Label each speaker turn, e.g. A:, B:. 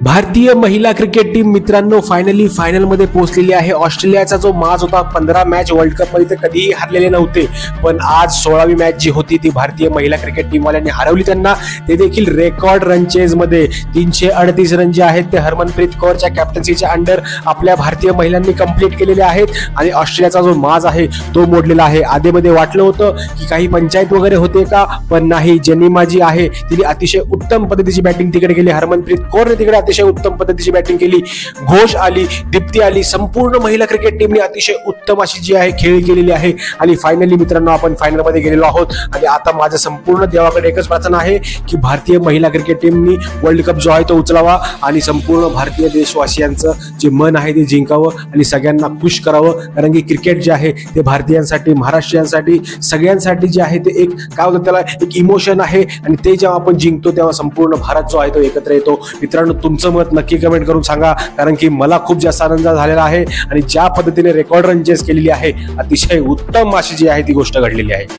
A: भारतीय महिला cricket team मित्रांनो फायनलमध्ये पोहोचलेली आहे। ऑस्ट्रेलियाचा जो माज होता 15 मॅच वर्ल्ड कप मध्ये कधीही हरलेले नव्हते, पण आज 16वी मॅच जी होती ती भारतीय महिला क्रिकेट टीम वाल्यांनी हरवली त्यांना, ते देखील रेकॉर्ड रन चेज मध्ये। 338 रन जे आहेत ते हरमनप्रीत कौरच्या कॅप्टन्सीच्या अंडर आपल्या भारतीय महिलांनी कंप्लीट केलेले आहेत आणि ऑस्ट्रेलियाचा जो माज आहे तो मोडलेला आहे। आधीमध्ये वाटलं होतं की काही पंचायत वगैरे होते का, पण नाही। जेनिमा जी आहे तिने अतिशय उत्तम पद्धतीची बॅटिंग तिकडे केली, हरमनप्रीत कौरने तिकडे अतिशय उत्तम पद्धतीची बॅटिंग केली, घोष आली, दीप्ती आली, संपूर्ण महिला क्रिकेट टीमने अतिशय उत्तम अशी जी आहे खेळी केलेली आहे आणि फायनली मित्रांनो आपण फायनल मध्ये गेलेलो आहोत। आणि आता माझं संपूर्ण देवाकडे एकच प्रार्थना आहे की भारतीय महिला क्रिकेट टीमनी वर्ल्ड कप जो आहे तो उचलावा आणि संपूर्ण भारतीय देशवासियांचं जे मन आहे ते जिंकावं आणि सगळ्यांना खुश करावं, कारण की क्रिकेट जे आहे ते भारतीयांसाठी, महाराष्ट्रीयांसाठी, सगळ्यांसाठी जे आहे ते एक काय होतं त्याला एक इमोशन आहे आणि ते जेव्हा आपण जिंकतो तेव्हा संपूर्ण भारत जो आहे तो एकत्र येतो। मित्रांनो तुमचं मत नक्की कमेंट करून सांगा, कारण की मला खूप जास्त आनंद झालेला आहे आणि ज्या पद्धतीने रेकॉर्ड रन चेस केलेली आहे अतिशय उत्तम अशी जी आहे ती गोष्ट घडलेली आहे।